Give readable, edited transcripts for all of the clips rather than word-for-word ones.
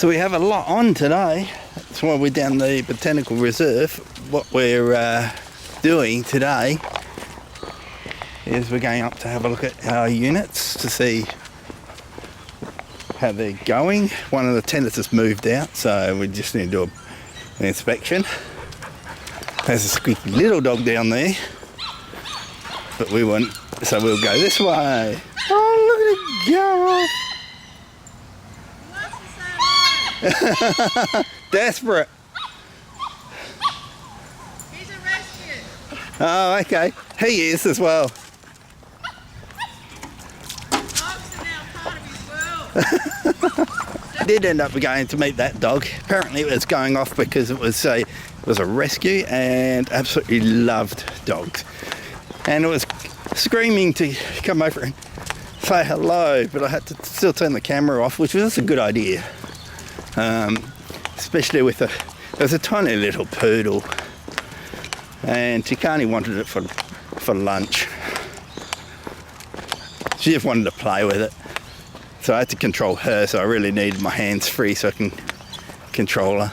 So we have a lot on today. That's why we're down the Botanical Reserve. What we're doing today is we're going up to have a look at our units to see how they're going. One of the tenants has moved out, so we just need to do an inspection. There's a squeaky little dog down there, but we won't, so we'll go this way. Oh, look at it go! Desperate. He's a rescue. Oh, okay. He is as well. Dogs are now part of his world. I did end up going to meet that dog. Apparently it was going off because it was a rescue and absolutely loved dogs. And it was screaming to come over and say hello, but I had to still turn the camera off, which was a good idea. Especially with it was a tiny little poodle, and Tikani wanted it for lunch. She just wanted to play with it, so I had to control her, so I really needed my hands free so I can control her.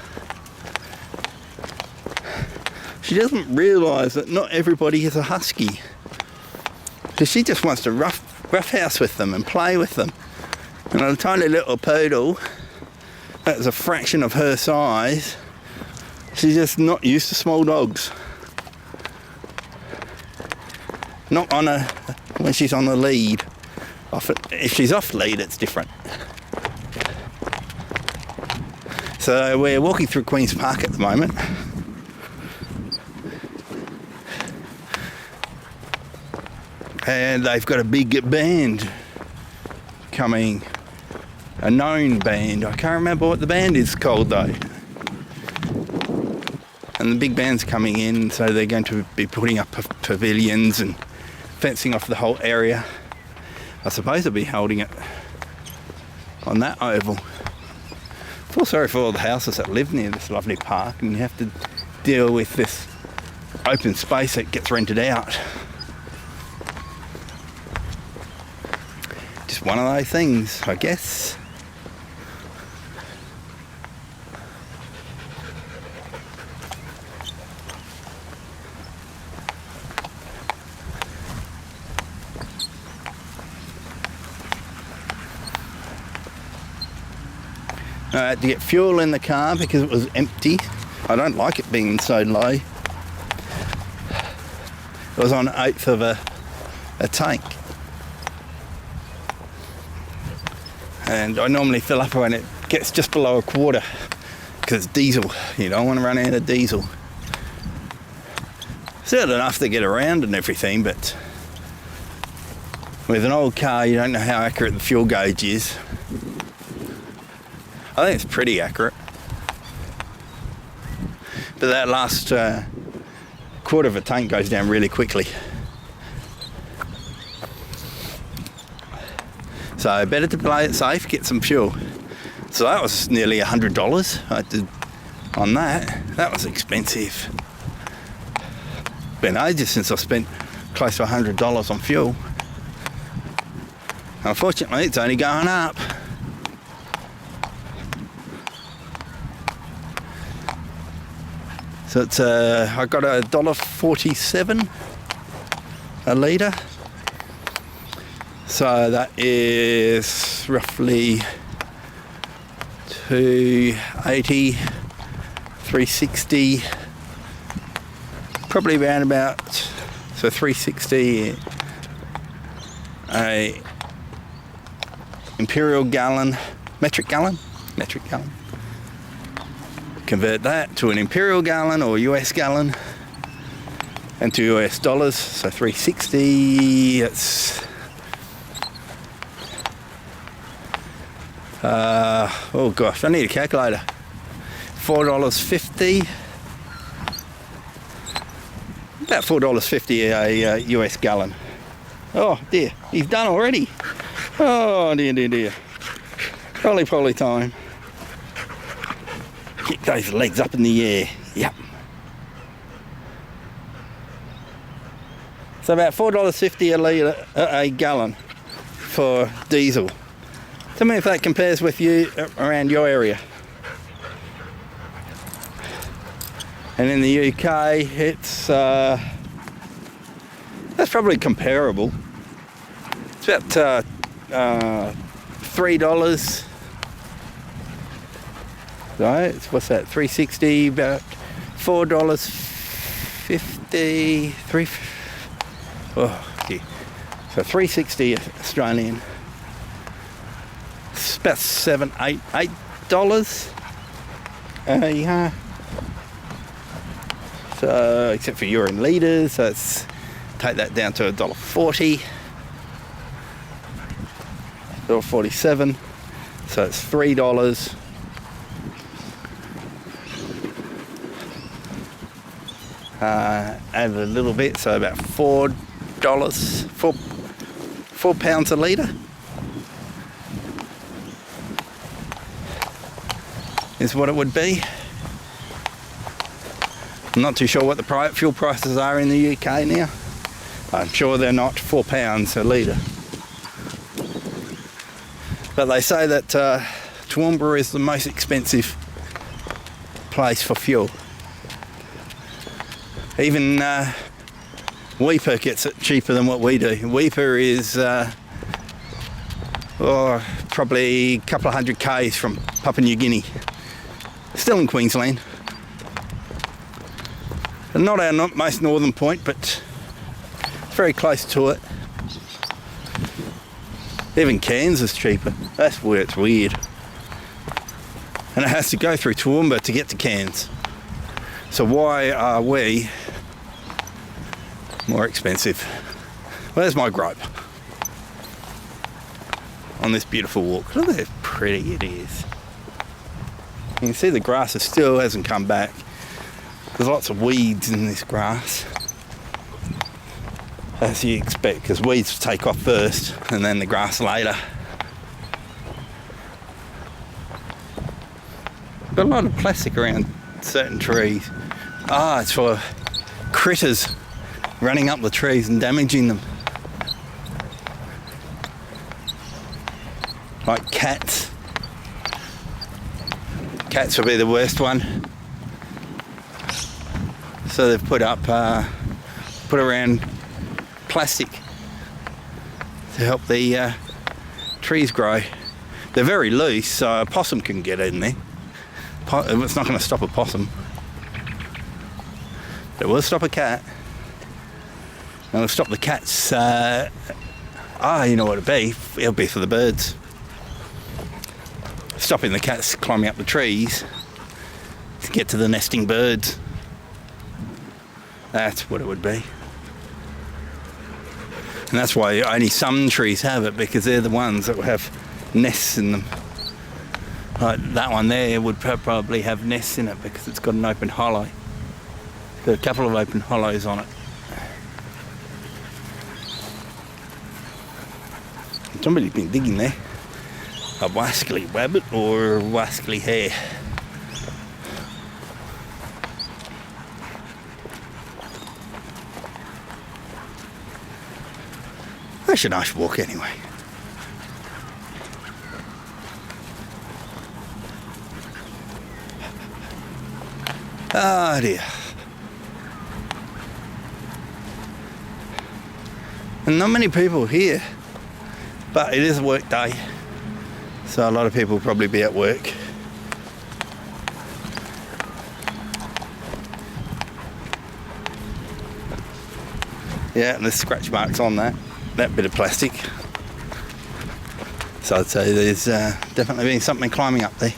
She doesn't realise that not everybody is a husky, because she just wants to roughhouse with them and play with them. And a tiny little poodle that's a fraction of her size, she's just not used to small dogs. Not on a, when she's on the lead. If she's off lead, it's different. So we're walking through Queen's Park at the moment. And they've got a big band coming. A known band. I can't remember what the band is called though. And the big band's coming in, so they're going to be putting up pavilions and fencing off the whole area. I suppose they'll be holding it on that oval. I feel sorry for all the houses that live near this lovely park, and you have to deal with this open space that gets rented out. Just one of those things, I guess. I had to get fuel in the car because it was empty. I don't like it being so low. It was on 1/8 of a tank. And I normally fill up when it gets just below 1/4 because it's diesel. You don't want to run out of diesel. Still enough to get around and everything, but with an old car you don't know how accurate the fuel gauge is. I think it's pretty accurate. But that last 1/4 of a tank goes down really quickly. So better to play it safe, get some fuel. So that was nearly $100 I did on that. That was expensive. Been ages since I spent close to $100 on fuel. Unfortunately, it's only going up. So it's I got $1.47 a litre. So that is roughly $2.80, $3.60, probably around about, so $3.60 a imperial gallon, metric gallon. Convert that to an imperial gallon or US gallon and to US dollars, so $3.60, it's oh gosh, I need a calculator. $4.50, about $4.50 a US gallon. Oh dear, he's done already. Oh dear. Roly poly time. Kick those legs up in the air. Yep. So about $4.50 a litre, a gallon for diesel. Tell me if that compares with you around your area. And in the UK, it's that's probably comparable. It's about $3. Right, what's that? $3.60, about $4.50, so $3.60 Australian. It's about $8. Yeah. So except for you're in litres, so it's take that down to $1.40, $1.47. So it's $3. Add a little bit, so about $4, four pounds a litre is what it would be. I'm not too sure what the fuel prices are in the UK now. I'm sure they're not £4 a litre. But they say that Toowoomba is the most expensive place for fuel. Even Weipa gets it cheaper than what we do. Weipa is probably a couple of hundred k's from Papua New Guinea. Still in Queensland. Not our most northern point, but very close to it. Even Cairns is cheaper. That's where it's weird. And it has to go through Toowoomba to get to Cairns. So why are we more expensive? Well, there's my gripe on this beautiful walk. Look how pretty it is. You can see the grass still hasn't come back. There's lots of weeds in this grass, as you expect, because weeds take off first and then the grass later. Got a lot of plastic around certain trees. It's for critters running up the trees and damaging them. Like cats. Cats will be the worst one. So they've put around plastic to help the trees grow. They're very loose, so a possum can get in there. It's not going to stop a possum. It will stop a cat. And it'll stop the cats. You know what it'll be? It'll be for the birds. Stopping the cats climbing up the trees to get to the nesting birds. That's what it would be. And that's why only some trees have it, because they're the ones that will have nests in them. Like that one there would probably have nests in it because it's got an open hollow. Got a couple of open hollows on it. Somebody's been digging there. A wascally rabbit or a wascally hare. That's a nice walk anyway. Oh dear. And not many people here, but it is a work day, so a lot of people will probably be at work. Yeah, and there's scratch marks on that bit of plastic. So I'd say there's definitely been something climbing up there.